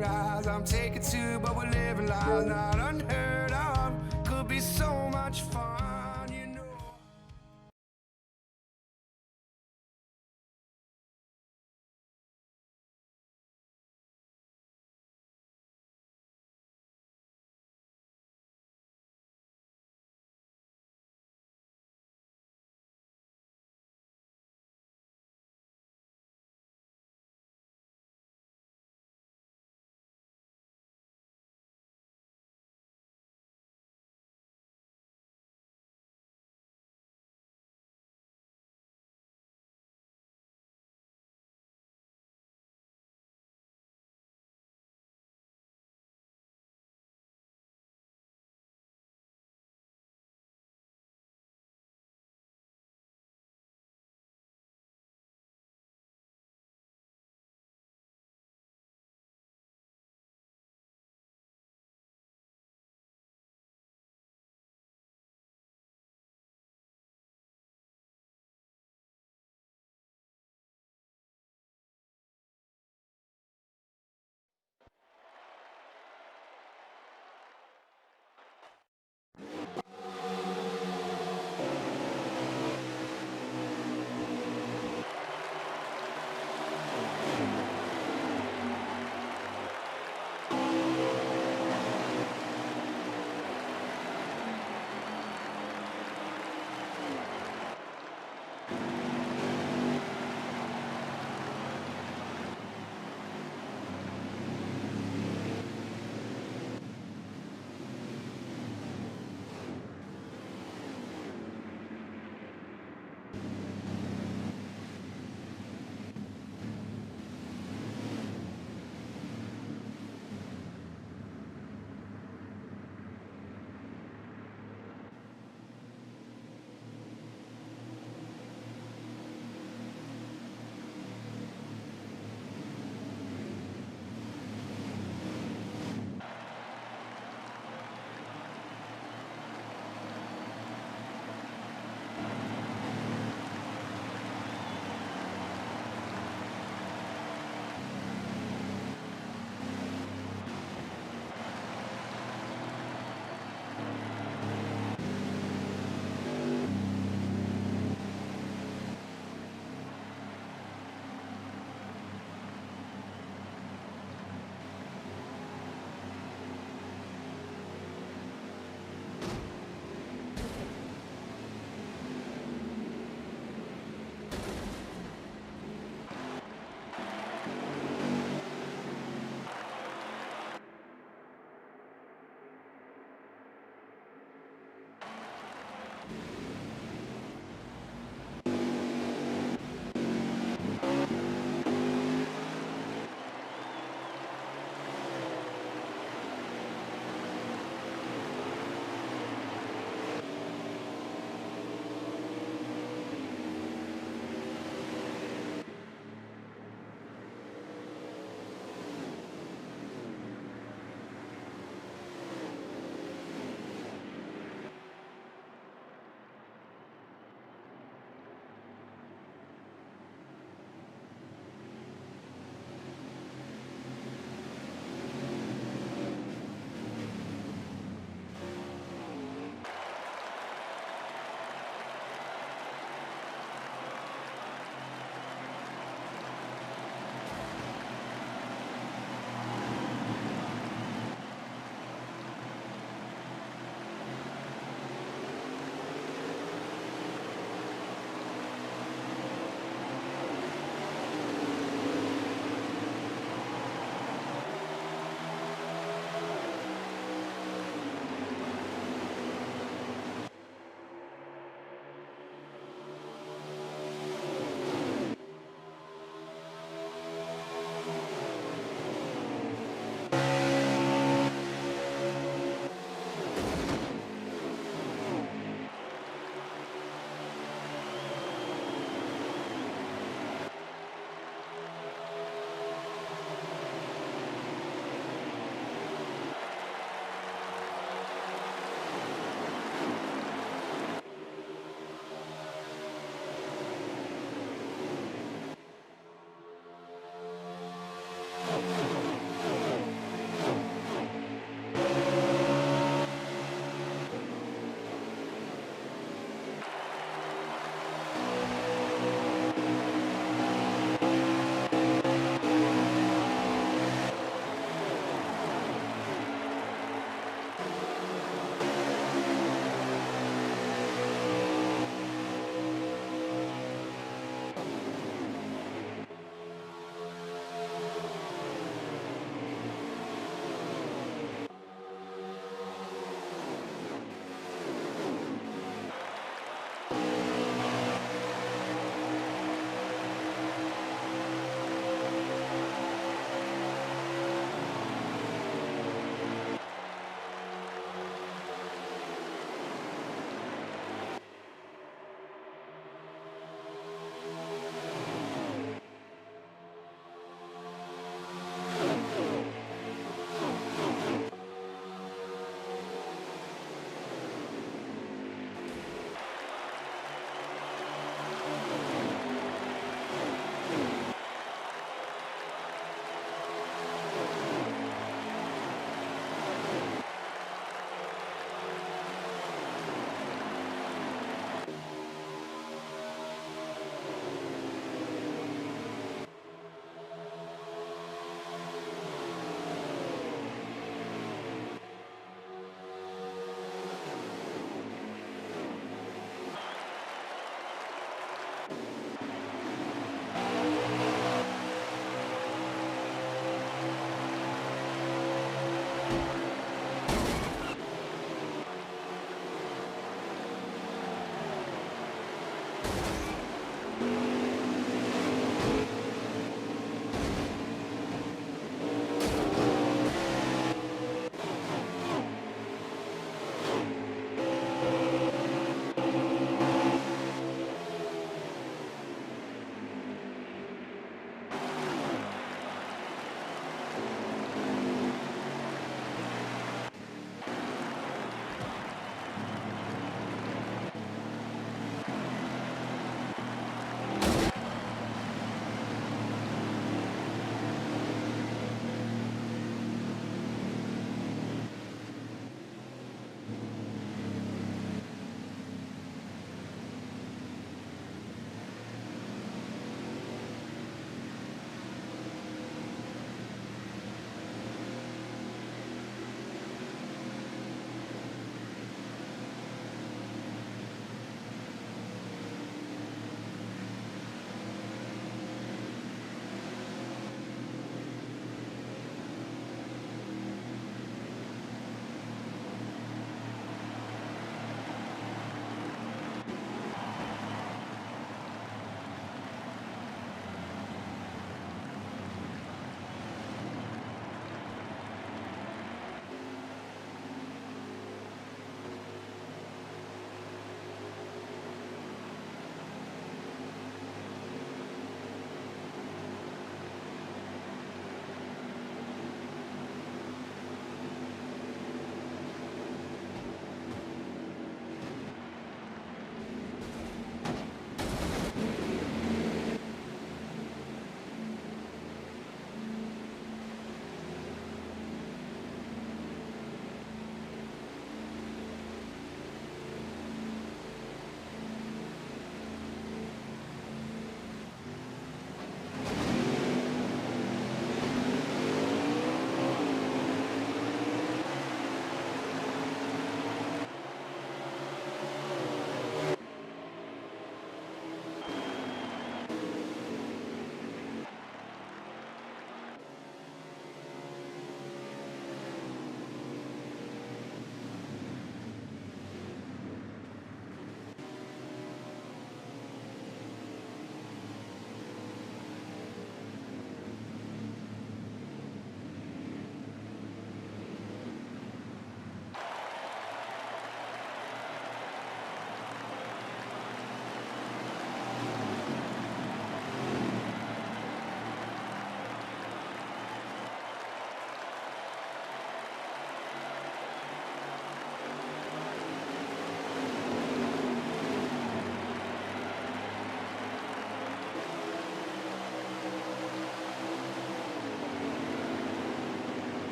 rise. I'm taking two, but we're living lives not unheard of. Could be so much fun.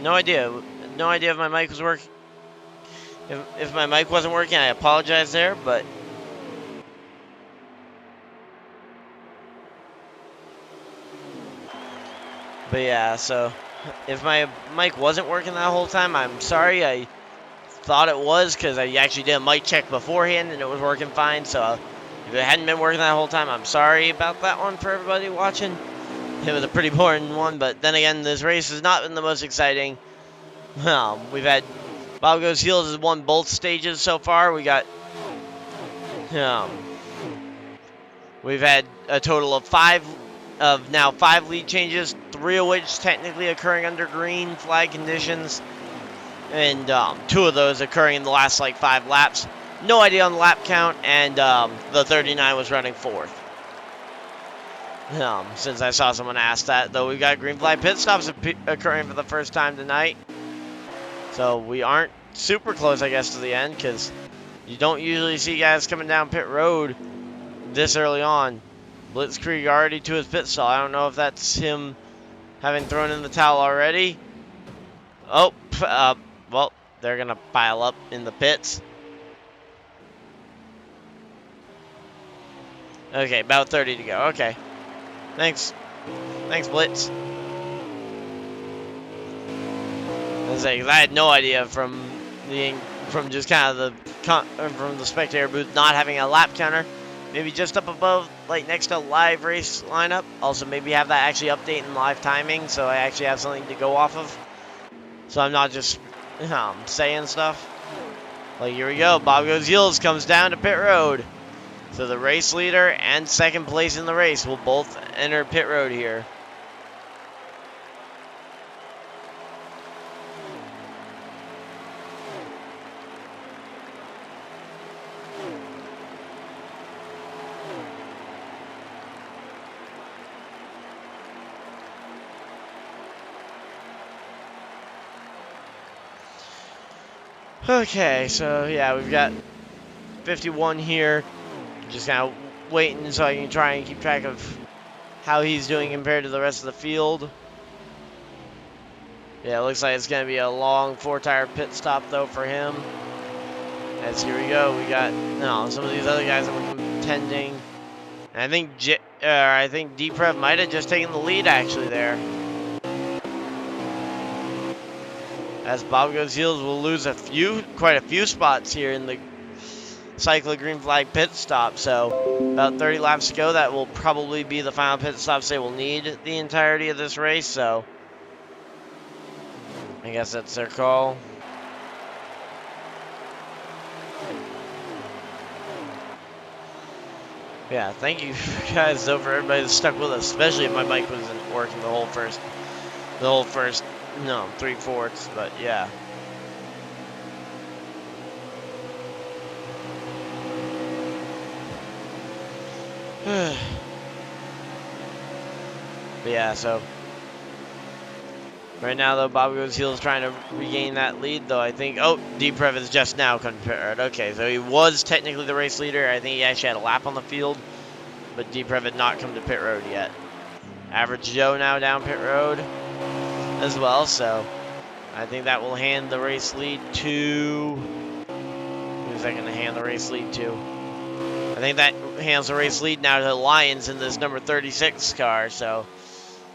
No idea. No idea if my mic was working. If my mic wasn't working, I apologize there, but yeah, so if my mic wasn't working that whole time, I'm sorry. I thought it was because I actually did a mic check beforehand and it was working fine. So if it hadn't been working that whole time, I'm sorry about that one for everybody watching. It was a pretty boring one, but then again, this race has not been the most exciting. We've had Bob Goes Heels has won both stages so far. We've had a total of five lead changes, 3 of which technically occurring under green flag conditions, and 2 of those occurring in the last like 5 laps. No idea on the lap count, and the 39 was running 4th. Since I saw someone ask that, though, we've got green flag pit stops occurring for the first time tonight. So we aren't super close, I guess, to the end, because you don't usually see guys coming down pit road this early on. Blitzkrieg already to his pit stall. I don't know if that's him having thrown in the towel already. Oh, well, they're going to pile up in the pits. Okay, about 30 to go. Okay. Thanks, Blitz. I had no idea from just kind of from the spectator booth not having a lap counter. Maybe just up above, like next to live race lineup. Also, maybe have that actually update in live timing, so I actually have something to go off of. So I'm not just saying stuff. Like, here we go. Bob Goes Heels comes down to pit road. So the race leader and second place in the race will both enter pit road here. Okay, so yeah, we've got 51 here. Just kind of waiting so I can try and keep track of how he's doing compared to the rest of the field. Yeah, it looks like it's going to be a long 4-tire pit stop, though, for him. As here we go, we got some of these other guys that were contending. And I think D-Prev might have just taken the lead, actually, there. As Bob Goes Heels will lose quite a few spots here in the Cyclo Green Flag pit stop. So about 30 laps to go. That will probably be the final pit stops they will need the entirety of this race. So I guess that's their call. Yeah, thank you guys though for everybody that stuck with us, especially if my mic wasn't working the whole first 3/4, but yeah. But yeah, so right now though, Bob Goes Heels trying to regain that lead though. I think D-Prev is just now compared. Okay, so he was technically the race leader. I think he actually had a lap on the field but Deprev had not come to pit road yet. Average Joe now down pit road as well, so I think that will hand the race lead to... Who's that going to hand the race lead to? I think that hands the race lead now to Lions in this number 36 car, so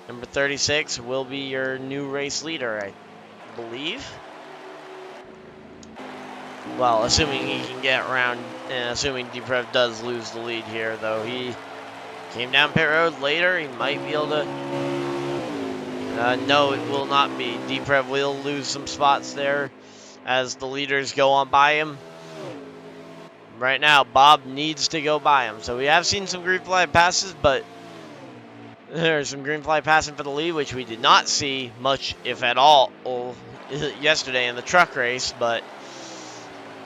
number 36 will be your new race leader, I believe. Well, assuming he can get around, and assuming Deprev does lose the lead here, though he came down pit road later, he might be able to... no, it will not be. Deprev will lose some spots there as the leaders go on by him. Right now, Bob needs to go by him. So we have seen some green flag passes, but there's some green flag passing for the lead, which we did not see much, if at all, yesterday in the truck race. But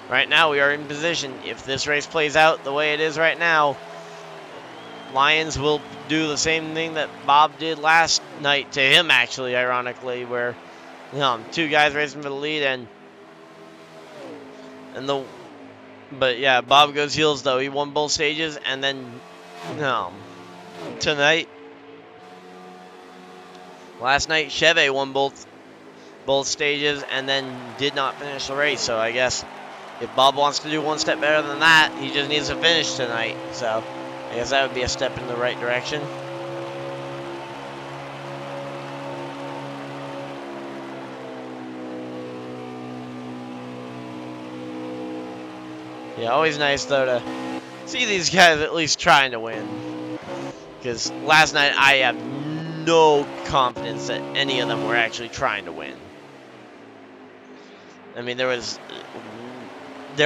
right now, we are in position. If this race plays out the way it is right now, Lions will do the same thing that Bob did last night to him, actually, ironically, where two guys racing for the lead, but yeah, Bob goes heels though. He won both stages, and then tonight, last night, Chevy won both stages, and then did not finish the race. So I guess if Bob wants to do one step better than that, he just needs to finish tonight. So I guess that would be a step in the right direction. Yeah, always nice, though, to see these guys at least trying to win. Because last night, I have no confidence that any of them were actually trying to win. I mean, there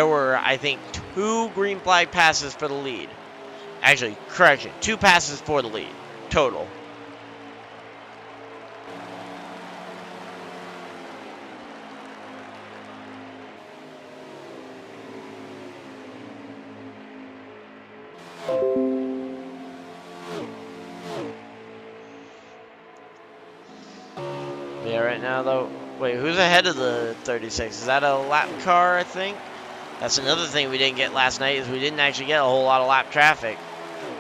were, I think, 2 green flag passes for the lead. Actually, correction, 2 passes for the lead, total. Yeah, right now, though, wait, who's ahead of the 36? Is that a lap car, I think? That's another thing we didn't get last night, is we didn't actually get a whole lot of lap traffic.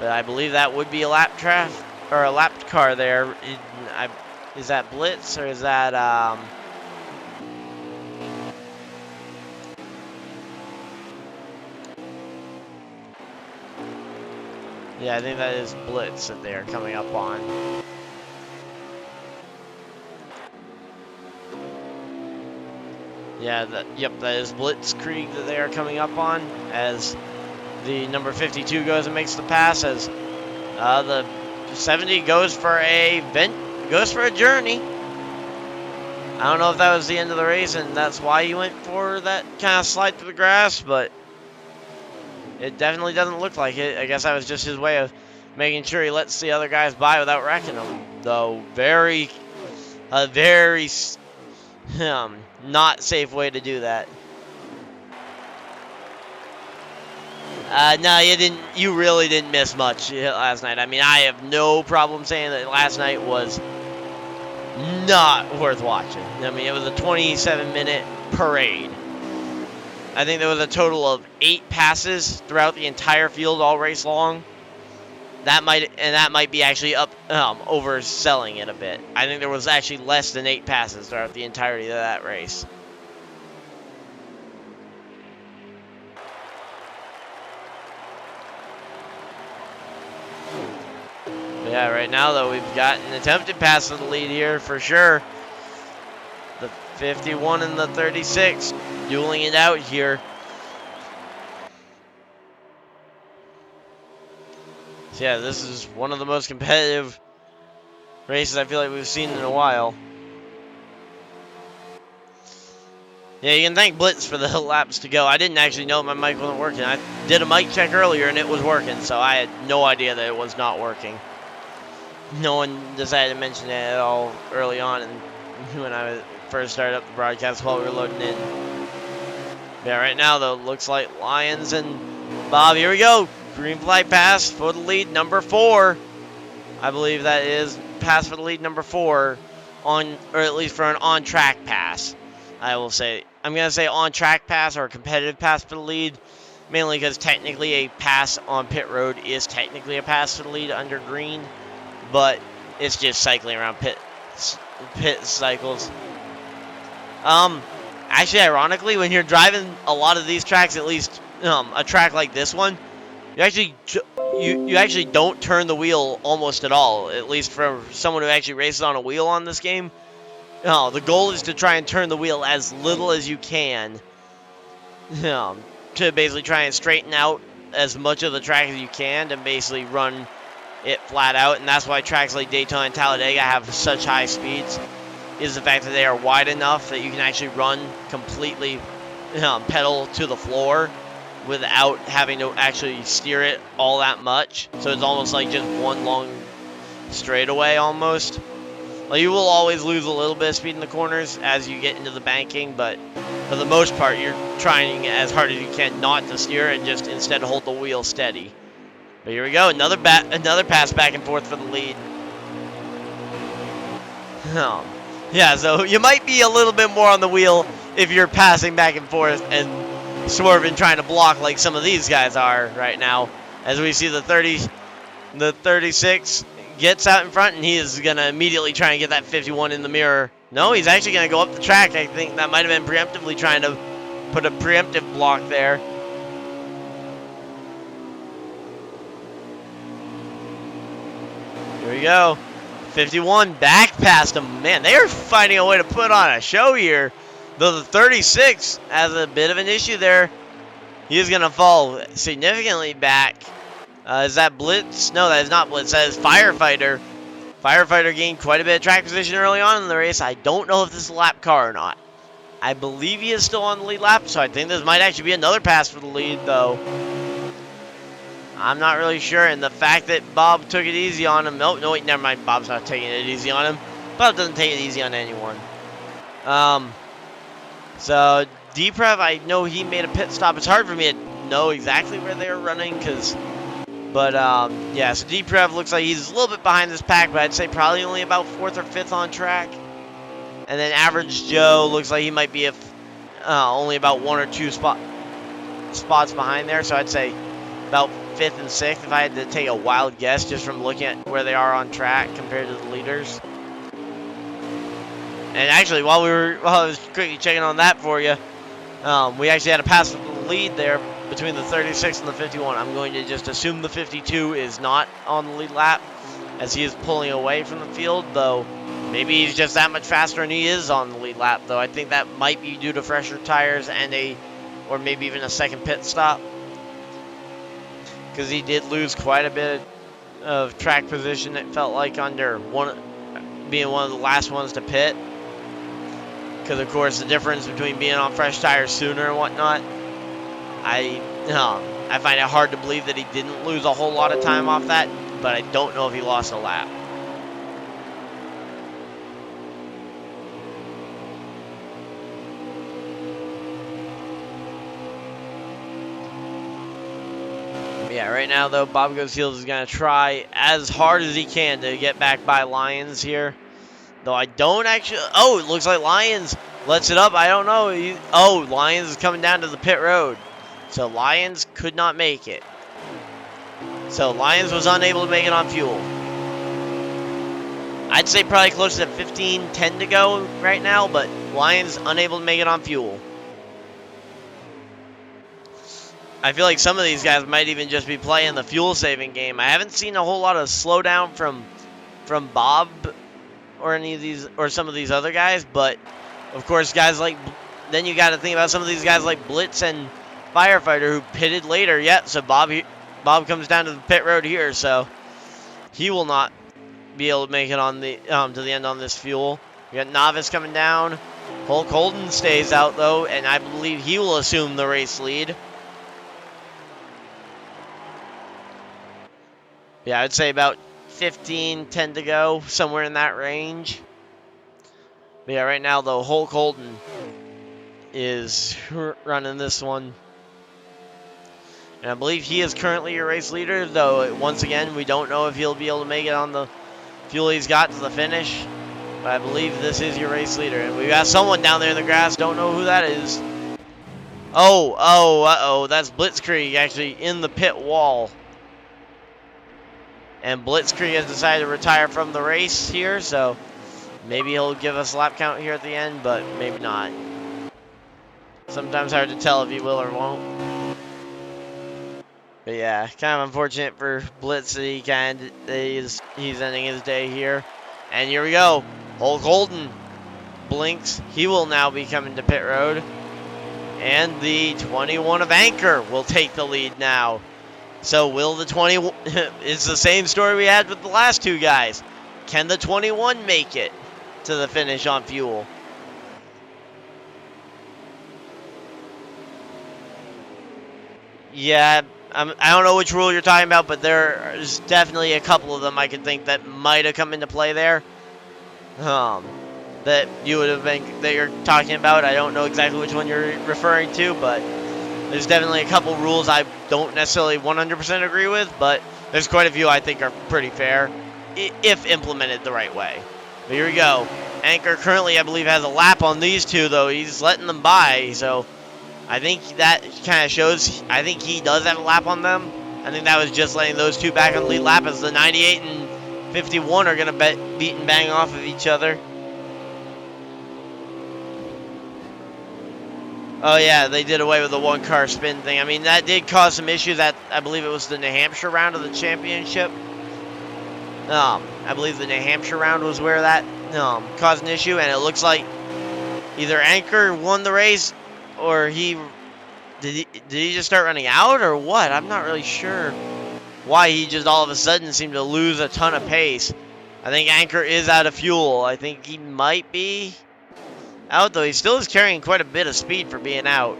But I believe that would be a lap car there. Is that Blitz, or is that, yeah, I think that is Blitz that they are coming up on. Yeah, that is Blitzkrieg that they are coming up on as the number 52 goes and makes the pass, as the 70 goes for a journey. I don't know if that was the end of the race and that's why he went for that kind of slide through the grass, but it definitely doesn't look like it. I guess that was just his way of making sure he lets the other guys by without wrecking them. Though very not safe way to do that. No, you really didn't miss much last night. I mean, I have no problem saying that last night was not worth watching. I mean, it was a 27-minute parade. I think there was a total of 8 passes throughout the entire field all race long. That might be actually overselling it a bit. I think there was actually less than 8 passes throughout the entirety of that race. But yeah, right now though, we've got an attempted pass to the lead here for sure. The 51 and the 36 dueling it out here. So yeah, this is one of the most competitive races I feel like we've seen in a while. Yeah, you can thank Blitz for the laps to go. I didn't actually know my mic wasn't working. I did a mic check earlier and it was working, so I had no idea that it was not working. No one decided to mention it at all early on, and when I first started up the broadcast while we were loading in. Yeah, right now though, it looks like Lions and Bob. Here we go. Green flag pass for the lead, number 4. I believe that is pass for the lead, number 4, or at least for an on-track pass. I will say, I'm going to say on-track pass or a competitive pass for the lead. mainly because technically a pass on pit road is technically a pass to the lead under green, but it's just cycling around pit cycles. Actually, ironically, when you're driving a lot of these tracks, at least a track like this one, you actually don't turn the wheel almost at all. At least for someone who actually races on a wheel on this game. No, the goal is to try and turn the wheel as little as you can. To basically try and straighten out as much of the track as you can to basically run it flat out. And that's why tracks like Daytona and Talladega have such high speeds, is the fact that they are wide enough that you can actually run completely pedal to the floor without having to actually steer it all that much. So it's almost like just one long straightaway almost. Well, you will always lose a little bit of speed in the corners as you get into the banking, but for the most part, you're trying as hard as you can not to steer and just instead hold the wheel steady. But here we go, another pass back and forth for the lead. Yeah, so you might be a little bit more on the wheel if you're passing back and forth and swerving trying to block like some of these guys are right now. As we see the 36 gets out in front, and he is going to immediately try and get that 51 in the mirror. No, he's actually going to go up the track. I think that might have been preemptively trying to put a preemptive block there. Here we go. 51 back past him. Man, they are finding a way to put on a show here. Though the 36 has a bit of an issue there. He is going to fall significantly back. Is that Blitz? No, that is not Blitz. That is Firefighter. Firefighter gained quite a bit of track position early on in the race. I don't know if this is a lap car or not. I believe he is still on the lead lap, so I think this might actually be another pass for the lead, though. I'm not really sure, and the fact that Bob took it easy on him. No, wait, never mind. Bob's not taking it easy on him. Bob doesn't take it easy on anyone. So, Deprev, I know he made a pit stop. It's hard for me to know exactly where they were running, But, yeah, so Deprev looks like he's a little bit behind this pack, but I'd say probably only about 4th or 5th on track. And then Average Joe looks like he might be only about 1 or 2 spots behind there. So I'd say about 5th and 6th if I had to take a wild guess just from looking at where they are on track compared to the leaders. And actually, while I was quickly checking on that for you, we actually had a pass with the lead there between the 36 and the 51. I'm going to just assume the 52 is not on the lead lap as he is pulling away from the field, though maybe he's just that much faster and he is on the lead lap, though. I think that might be due to fresher tires and or maybe even a second pit stop, because he did lose quite a bit of track position, it felt like, under being one of the last ones to pit. Because, of course, the difference between being on fresh tires sooner and whatnot, I find it hard to believe that he didn't lose a whole lot of time off that, but I don't know if he lost a lap. Yeah, right now, though, Bob Goes Heels is going to try as hard as he can to get back by Lyons here. Though I don't actually... Oh, it looks like Lyons lets it up. I don't know. Lyons is coming down to the pit road. So Lyons could not make it. So Lyons was unable to make it on fuel. I'd say probably closer to 15-10 to go right now, but Lyons unable to make it on fuel. I feel like some of these guys might even just be playing the fuel-saving game. I haven't seen a whole lot of slowdown from Bob or any of these, or some of these other guys, but of course guys like, then you got to think about some of these guys like Blitz and Firefighter who pitted later. So Bob comes down to the pit road here, so he will not be able to make it on the to the end on this fuel. We got Novice coming down. Hulk Holden stays out though, and I believe he will assume the race lead. Yeah, I'd say about 15-10 to go, somewhere in that range. But yeah, right now, though, Hulk Holden is running this one. And I believe he is currently your race leader, though, once again, we don't know if he'll be able to make it on the fuel he's got to the finish. But I believe this is your race leader. And we got someone down there in the grass, don't know who that is. Uh-oh. That's Blitzkrieg actually in the pit wall. And Blitzkrieg has decided to retire from the race here, so maybe he'll give us a lap count here at the end, but maybe not. Sometimes hard to tell if he will or won't. But yeah, kind of unfortunate for Blitz that he's ending his day here. And here we go. Hulk Holden blinks. He will now be coming to pit road. And the 21 of Anchor will take the lead now. So will the 20... It's the same story we had with the last two guys. Can the 21 make it to the finish on fuel? Yeah, I don't know which rule you're talking about, but there's definitely a couple of them I could think that might have come into play there. That you would have been... that you're talking about. I don't know exactly which one you're referring to, but... there's definitely a couple rules I don't necessarily 100% agree with, but there's quite a few I think are pretty fair if implemented the right way. But here we go. Anchor currently, I believe, has a lap on these two, though. He's letting them by, so I think that kind of shows. I think he does have a lap on them. I think that was just letting those two back on the lead lap as the 98 and 51 are going to beat and bang off of each other. Oh, yeah, they did away with the one-car spin thing. I mean, that did cause some issues at, I believe it was the New Hampshire round of the championship. I believe the New Hampshire round was where that caused an issue, and it looks like either Anchor won the race, or did he just start running out, or what? I'm not really sure why he just all of a sudden seemed to lose a ton of pace. I think Anchor is out of fuel. I think he might be out, though he still is carrying quite a bit of speed for being out.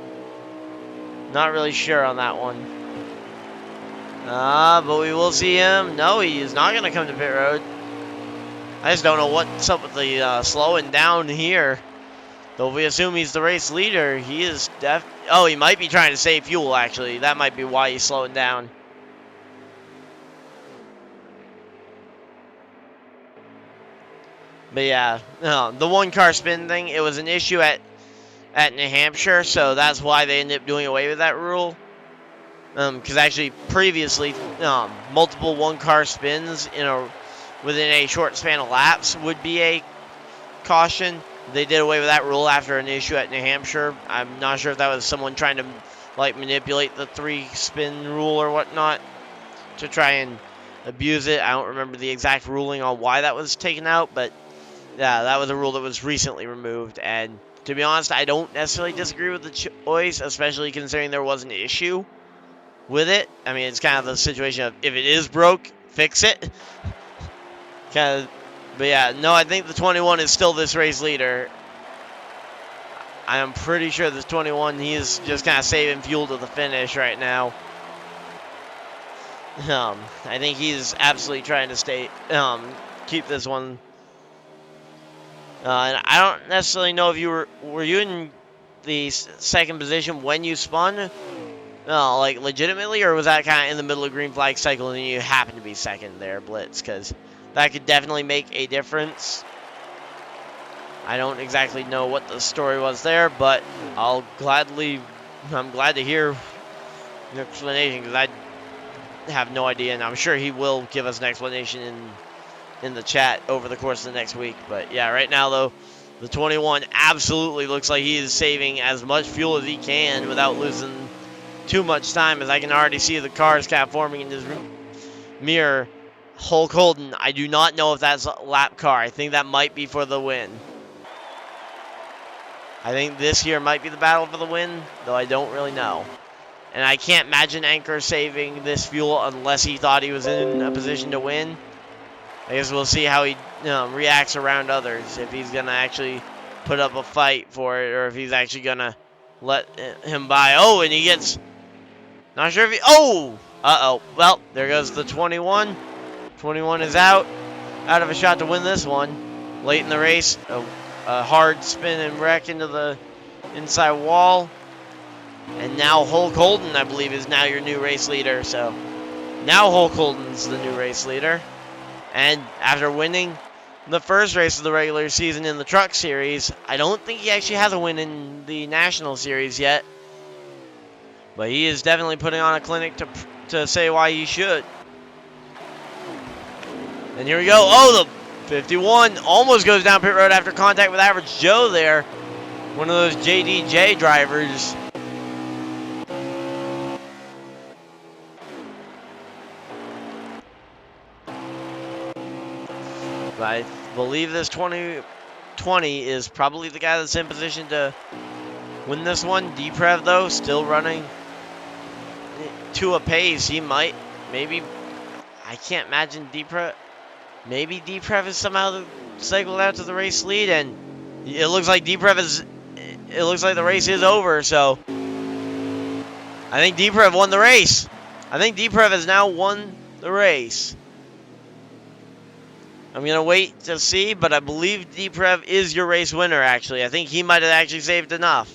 Not really sure on that one. But we will see him. No, he is not going to come to pit road. I just don't know what's up with the slowing down here. Though if we assume he's the race leader, he is oh, he might be trying to save fuel, actually. That might be why he's slowing down. But yeah, the one-car spin thing, it was an issue at New Hampshire, so that's why they ended up doing away with that rule. Because actually, previously, multiple one-car spins within a short span of laps would be a caution. They did away with that rule after an issue at New Hampshire. I'm not sure if that was someone trying to manipulate the 3-spin rule or whatnot to try and abuse it. I don't remember the exact ruling on why that was taken out, but yeah, that was a rule that was recently removed. And to be honest, I don't necessarily disagree with the choice, especially considering there was an issue with it. I mean, it's kind of the situation of if it is broke, fix it. But yeah, no, I think the 21 is still this race leader. I am pretty sure this 21, he is just kind of saving fuel to the finish right now. I think he's absolutely trying to keep this one. And I don't necessarily know if were you in the second position when you spun, legitimately, or was that kind of in the middle of green flag cycle and you happened to be second there, Blitz? Because that could definitely make a difference. I don't exactly know what the story was there, but I'm glad to hear an explanation, because I have no idea, and I'm sure he will give us an explanation in the chat over the course of the next week. But yeah, right now though, the 21 absolutely looks like he is saving as much fuel as he can without losing too much time, as I can already see the cars kind of forming in his mirror. Hulk Holden, I do not know if that's a lap car. I think that might be for the win. I think this here might be the battle for the win, though I don't really know. And I can't imagine Anchor saving this fuel unless he thought he was in a position to win. I guess we'll see how he reacts around others, if he's going to actually put up a fight for it, or if he's actually going to let him by. Oh, and he gets... Not sure if he... Oh! Uh-oh. Well, there goes the 21. 21 is out of a shot to win this one. Late in the race, a hard spin and wreck into the inside wall. And now Hulk Holden, I believe, is now your new race leader. So now Hulk Holden's the new race leader. And after winning the first race of the regular season in the Truck Series, I don't think he actually has a win in the National Series yet. But he is definitely putting on a clinic to say why he should. And here we go. Oh, the 51 almost goes down pit road after contact with Average Joe there. One of those JDJ drivers. But I believe this 2020 is probably the guy that's in position to win this one. Deprev, though, still running to a pace. He might, maybe, I can't imagine Deprev. Maybe Deprev is somehow cycled out to the race lead, and it looks like Deprev is. It looks like the race is over. So I think Deprev won the race. I think Deprev has now won the race. I'm gonna wait to see, but I believe Deprev is your race winner. Actually, I think he might have actually saved enough.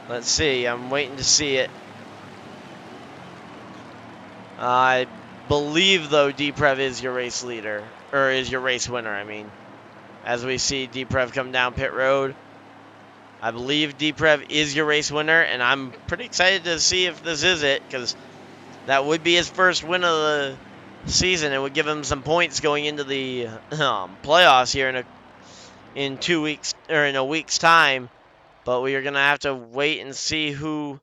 Let's see. I'm waiting to see it. I believe, though, Deprev is your race leader. Or is your race winner, I mean. As we see Deprev come down pit road. I believe Deprev is your race winner. And I'm pretty excited to see if this is it. Because that would be his first win of the season. It would give him some points going into the playoffs here in 2 weeks. Or in a week's time. But we are going to have to wait and see who...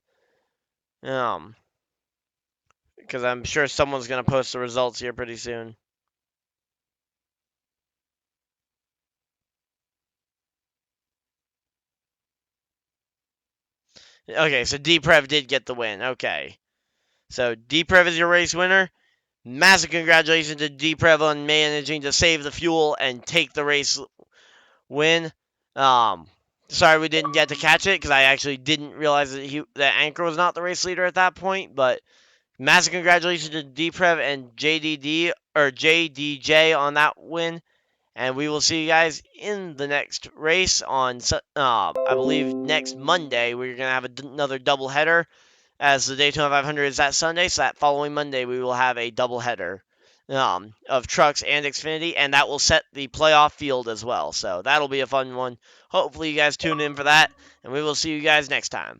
because I'm sure someone's going to post the results here pretty soon. Okay, so Deprev did get the win. Okay. So Deprev is your race winner. Massive congratulations to Deprev on managing to save the fuel and take the race win. Sorry we didn't get to catch it because I actually didn't realize that Anchor was not the race leader at that point, but massive congratulations to Deprev and JDJ on that win. And we will see you guys in the next race on, I believe, next Monday. We're going to have another doubleheader, as the Daytona 500 is that Sunday. So that following Monday, we will have a doubleheader of trucks and Xfinity. And that will set the playoff field as well. So that'll be a fun one. Hopefully you guys tune in for that. And we will see you guys next time.